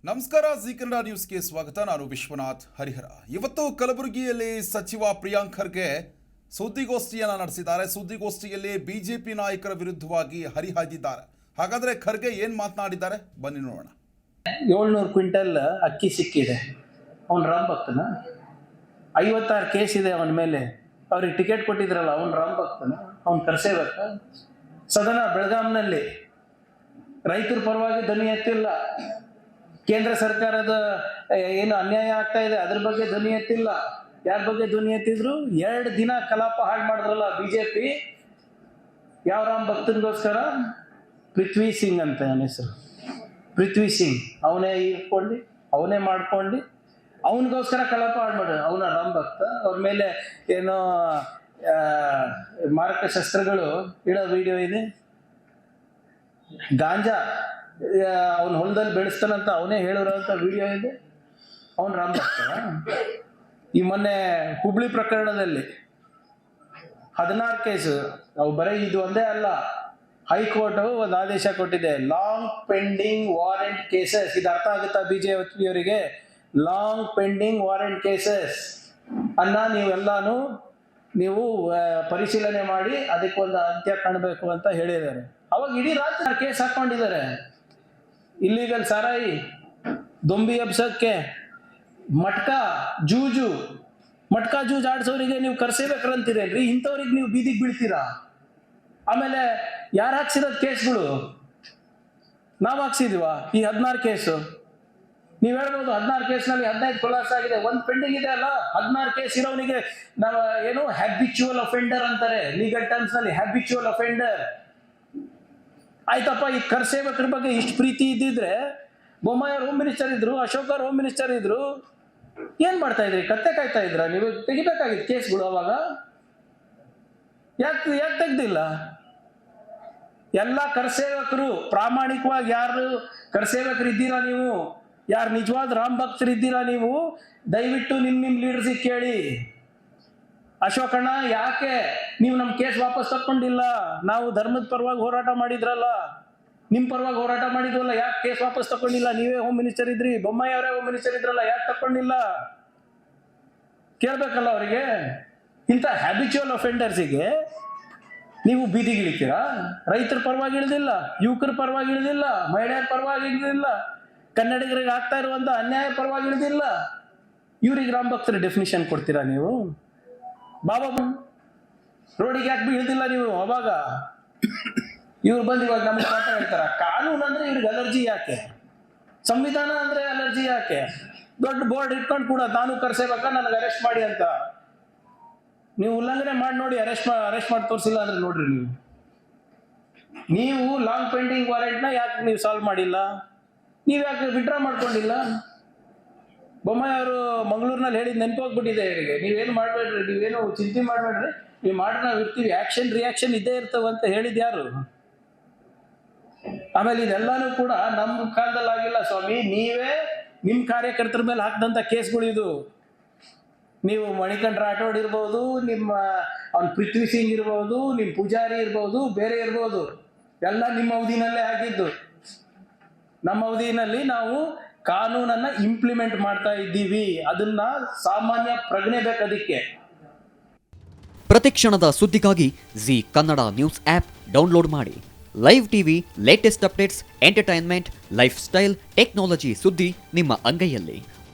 ನಮಸ್ಕಾರ, ಜಿ ಕನ್ನಡ ನ್ಯೂಸ್ಗೆ ಸ್ವಾಗತ. ನಾನು ವಿಶ್ವನಾಥ್ ಹರಿಹರ. ಇವತ್ತು ಕಲಬುರಗಿಯಲ್ಲಿ ಸಚಿವ ಪ್ರಿಯಾಂಕ್ ಖರ್ಗೆ ಸುದ್ದಿಗೋಷ್ಠಿಯನ್ನು ನಡೆಸಿದ್ದಾರೆ. ಸುದ್ದಿಗೋಷ್ಠಿಯಲ್ಲಿ ಬಿಜೆಪಿ ನಾಯಕರ ವಿರುದ್ಧವಾಗಿ ಹರಿಹಾಯ್ದಿದ್ದಾರೆ. ಹಾಗಾದ್ರೆ ಖರ್ಗೆ ಏನ್ ಮಾತನಾಡಿದ್ದಾರೆ ಬನ್ನಿ ನೋಡೋಣ. 700 ಕ್ವಿಂಟಲ್ ಅಕ್ಕಿ ಸಿಕ್ಕಿದೆ. ಅವನು ರಾಮ್ ಭಕ್ತನ? 56 ಕೇಸ್ ಇದೆ ಅವನ ಮೇಲೆ. ಅವ್ರಿಗೆ ಟಿಕೆಟ್ ಕೊಟ್ಟಿದ್ರಲ್ಲ, ಅವನು ರಾಮ್ ಭಕ್ತನ? ಅವ್ನು ಕರ್ಸೇಬೇಕ? ಸದನ ಬೆಳಗಾಂನಲ್ಲಿ ರೈತರ ಪರವಾಗಿ ಧ್ವನಿ ಎತ್ತಿಲ್ಲ. ಕೇಂದ್ರ ಸರ್ಕಾರದ ಏನು ಅನ್ಯಾಯ ಆಗ್ತಾ ಇದೆ ಅದ್ರ ಬಗ್ಗೆ ಧ್ವನಿ ಎತ್ತಿಲ್ಲ. ಯಾರ ಬಗ್ಗೆ ಧ್ವನಿ ಎತ್ತಿದ್ರು? 2 ದಿನ ಕಲಾಪ ಹಾಳು ಮಾಡಿದ್ರಲ್ಲ ಬಿಜೆಪಿ. ಯಾವ ರಾಮ್ ಭಕ್ತನಿಗೋಸ್ಕರ? ಪೃಥ್ವಿ ಸಿಂಗ್ ಅಂತ ಅವನ ಹೆಸರು. ಪೃಥ್ವಿ ಸಿಂಗ್ ಅವನೇ ಇಟ್ಕೊಂಡು ಅವನೇ ಮಾಡ್ಕೊಂಡು ಅವನಿಗೋಸ್ಕರ ಕಲಾಪ ಹಾಳು ಮಾಡ. ಅವನ ರಾಮ್ ಭಕ್ತ. ಅವ್ರ ಮೇಲೆ ಏನೋ ಮಾರಕ ಶಸ್ತ್ರಗಳು ಇಡೋ ವಿಡಿಯೋ ಇದೆ. ಗಾಂಜಾ ಅವನ ಹೊಲದಲ್ಲಿ ಬೆಳೆಸ್ತಾನಂತ ಅವನೇ ಹೇಳಿರೋಂಥ ವಿಡಿಯೋ ಇದೆ. ಅವನು ರಾಮ್ ಭಕ್ತ. ಈ ಮೊನ್ನೆ ಹುಬ್ಳಿ ಪ್ರಕರಣದಲ್ಲಿ 16 ಕೇಸು. ಅವು ಬರೀ ಇದು ಒಂದೇ ಅಲ್ಲ, ಹೈಕೋರ್ಟ್ ಒಂದು ಆದೇಶ ಕೊಟ್ಟಿದೆ. Long pending warrant cases. ಇದು ಅರ್ಥ ಆಗುತ್ತಾ ಬಿಜೆಪಿಯವರಿಗೆ? ಲಾಂಗ್ ಪೆಂಡಿಂಗ್ ವಾರೆಂಟ್ ಕೇಸಸ್ ಅನ್ನ ನೀವೆಲ್ಲಾನು ನೀವು ಪರಿಶೀಲನೆ ಮಾಡಿ ಅದಕ್ಕೊಂದು ಅಂತ್ಯ ಕಾಣಬೇಕು ಅಂತ ಹೇಳಿದ್ದಾರೆ. ಅವಾಗ ಇಡೀ ರಾಜ್ಯ ಕೇಸ್ ಹಾಕೊಂಡಿದ್ದಾರೆ. ಇಲ್ಲಿಗಲ್ ಸಾರಾಯಿ, ದೊಂಬಿ ಎಬ್ಸಕ್ಕೆ, ಮಟ್ಕಾ ಜೂಜು ಆಡ್ಸೋರಿಗೆ ನೀವು ಕರ್ಸೇಬೇಕಂತೀರೇನ್ರಿ? ಇಂಥವ್ರಿಗೆ ನೀವು ಬೀದಿಗೆ ಬೀಳ್ತೀರಾ? ಆಮೇಲೆ ಯಾರು ಹಾಕ್ಸಿರೋದು ಕೇಸ್ಗಳು? ನಾವು ಹಾಕ್ಸಿದೀವಾ ಈ 16 ಕೇಸು? ನೀವು ಹೇಳ್ಬೋದು 16 ಕೇಸ್ನಲ್ಲಿ 15 ಖುಲಾಸ ಆಗಿದೆ, ಒಂದು ಪೆಂಡಿಂಗ್ ಇದೆ ಅಲ್ಲ. 16 ಕೇಸ್ ಇರೋನಿಗೆ ನಾವು ಏನು ಹ್ಯಾಬಿಚುವಲ್ ಅಫೆಂಡರ್ ಅಂತಾರೆ ಲೀಗಲ್ ಟರ್ಮ್ಸ್ ನಲ್ಲಿ. ಹ್ಯಾಬಿಚುವಲ್ ಅಫೆಂಡರ್ ಆಯ್ತಪ್ಪ. ಈ ಕರ್ಸೇವಕರ ಬಗ್ಗೆ ಇಷ್ಟು ಪ್ರೀತಿ ಇದ್ದಿದ್ರೆ ಬೊಮ್ಮಾಯಿ ಹೋಮ್ ಮಿನಿಸ್ಟರ್ ಇದ್ರು, ಅಶೋಕ್ ಅವ್ರ ಹೋಮ್ ಮಿನಿಸ್ಟರ್ ಇದ್ರು, ಏನ್ ಮಾಡ್ತಾ ಇದ್ರಿ? ಕತ್ತೆ ಕಾಯ್ತಾ ಇದ್ರ? ನೀವು ತೆಗಿಬೇಕಾಗಿತ್ತು ಕೇಸ್ಗಳು ಅವಾಗ. ಯಾಕೆ ತೆಗ್ದಿಲ್ಲ? ಎಲ್ಲ ಕರ್ಸೇವಕರು ಪ್ರಾಮಾಣಿಕವಾಗಿ ಯಾರು ಕರ್ಸೇವಕರು ಇದ್ದೀರಾ ನೀವು, ಯಾರು ನಿಜವಾದ ರಾಮ್ ಭಕ್ತರು ಇದ್ದೀರಾ ನೀವು, ದಯವಿಟ್ಟು ನಿಮ್ ಲೀಡರ್ಸಿಗೆ ಕೇಳಿ. ಅಶೋಕಣ್ಣ, ಯಾಕೆ ನೀವು ನಮ್ಮ ಕೇಸ್ ವಾಪಸ್ ತಕ್ಕೊಂಡಿಲ್ಲ? ನಾವು ಧರ್ಮದ ಪರವಾಗಿ ಹೋರಾಟ ಮಾಡಿದ್ರಲ್ಲ, ನಿಮ್ ಪರವಾಗಿ ಹೋರಾಟ ಮಾಡಿದ್ವಲ್ಲ, ಯಾಕೆ ಕೇಸ್ ವಾಪಸ್ ತಕೊಂಡಿಲ್ಲ? ನೀವೇ ಹೋಮ್ ಮಿನಿಸ್ಟರ್ ಇದ್ರಿ, ಬೊಮ್ಮಾಯಿ ಅವರೇ ಹೋಮ್ ಮಿನಿಸ್ಟರ್ ಇದ್ರಲ್ಲ, ಯಾಕೆ ತಕ್ಕೊಂಡಿಲ್ಲ? ಕೇಳ್ಬೇಕಲ್ಲ ಅವರಿಗೆ. ಇಂಥ ಹ್ಯಾಬಿಚುವಲ್ ಅಫೆಂಡರ್ಸಿಗೆ ನೀವು ಬೀದಿಗಿಳಿತೀರಾ? ರೈತರ ಪರವಾಗಿ ಇಳಿದಿಲ್ಲ, ಯುವಕರ ಪರವಾಗಿ ಇಳಿದಿಲ್ಲ, ಮಹಿಳೆಯರ ಪರವಾಗಿ ಇಳಿದಿಲ್ಲ, ಕನ್ನಡಿಗರಿಗೆ ಆಗ್ತಾ ಇರುವಂತ ಅನ್ಯಾಯ ಪರವಾಗಿ ಇಳಿದಿಲ್ಲ. ಇವ್ರಿಗೆ ರಾಮ್ ಭಕ್ತರ ಡೆಫಿನಿಷನ್ ಕೊಡ್ತೀರಾ ನೀವು? ಬಾಬಾ ರೋಡಿಗೆ ಯಾಕೆ ಇಳಿದಿಲ್ಲ ನೀವು ಅವಾಗ? ಇವ್ರು ಬಂದು ಇವಾಗ ನಮ್ಗೆ ಪಾಠ ಹೇಳ್ತಾರ. ಕಾನೂನು ಅಂದ್ರೆ ಇವ್ರಿಗೆ ಅಲರ್ಜಿ ಯಾಕೆ? ಸಂವಿಧಾನ ಅಂದ್ರೆ ಅಲರ್ಜಿ ಯಾಕೆ? ದೊಡ್ಡ ಬೋರ್ಡ್ ಇಟ್ಕೊಂಡು ಕೂಡ ನಾನು ಕರ್ಸೇಬೇಕಾ, ನನಗೆ ಅರೆಸ್ಟ್ ಮಾಡಿ ಅಂತ. ನೀವು ಉಲ್ಲಂಘನೆ ಮಾಡಿ ನೋಡಿ, ಅರೆಸ್ಟ್ ಮಾಡಿ ತೋರಿಸಿಲ್ಲ ಅಂದ್ರೆ ನೋಡ್ರಿ ನೀವು ಲಾಂಗ್ ಪೆಂಡಿಂಗ್ ವಾರೆಂಟ್ನ ಯಾಕೆ ನೀವು ಸಾಲ್ವ್ ಮಾಡಿಲ್ಲ? ನೀವು ಯಾಕೆ ವಿಡ್ರಾ ಮಾಡ್ಕೊಂಡಿಲ್ಲ? ಬೊಮ್ಮಾಯಿ ಅವರು ಮಂಗಳೂರಿನಲ್ಲಿ ಹೇಳಿದ್ ನೆನಪೋಗ್ಬಿಟ್ಟಿದೆ ಇವರಿಗೆ. ನೀವೇನು ಮಾಡಬೇಡ್ರಿ, ನೀವೇನು ಚಿಂತೆ ಮಾಡಬೇಡ್ರಿ, ನೀವು ಮಾಡಿ ನಾವು ಇರ್ತೀವಿ, ಆಕ್ಷನ್ ರಿಯಾಕ್ಷನ್ ಇದ್ದೇ ಇರ್ತವಂತ ಹೇಳಿದ್ ಯಾರು? ಆಮೇಲೆ ಇದೆಲ್ಲಾನು ಕೂಡ ನಮ್ಮ ಕಾಲದಲ್ಲಿ ಆಗಿಲ್ಲ ಸ್ವಾಮಿ. ನೀವೇ ನಿಮ್ಮ ಕಾರ್ಯಕರ್ತರ ಮೇಲೆ ಹಾಕಿದಂತ ಕೇಸ್ಗಳು ಇದು. ನೀವು ಮಣಿಕಂಠ ರಾಠೋಡ್ ಇರ್ಬೋದು, ನಿಮ್ಮ ಅವ್ನ ಪೃಥ್ವಿ ಸಿಂಗ್ ಇರ್ಬೋದು, ನಿಮ್ಮ ಪೂಜಾರಿ ಇರ್ಬೋದು, ಬೇರೆ ಇರ್ಬೋದು, ಎಲ್ಲ ನಿಮ್ಮ ಅವಧಿನಲ್ಲೇ ಆಗಿದ್ದು. ನಮ್ಮ ಅವಧಿನಲ್ಲಿ ನಾವು ಕಾನೂನನ್ನ ಇಂಪ್ಲಿಮೆಂಟ್ ಮಾಡ್ತಾ ಇದ್ದೀವಿ. ಅದನ್ನ ಸಾಮಾನ್ಯ ಪ್ರಜ್ಞೆ ಬೇಕು ಅದಕ್ಕೆ. ಪ್ರತಿಕ್ಷಣದ ಸುದ್ದಿಗಾಗಿ Zee Kannada news app download ಮಾಡಿ. Live TV, latest updates, entertainment, lifestyle, technology ಸುದ್ದಿ ನಿಮ್ಮ ಅಂಗೈಯಲ್ಲಿ.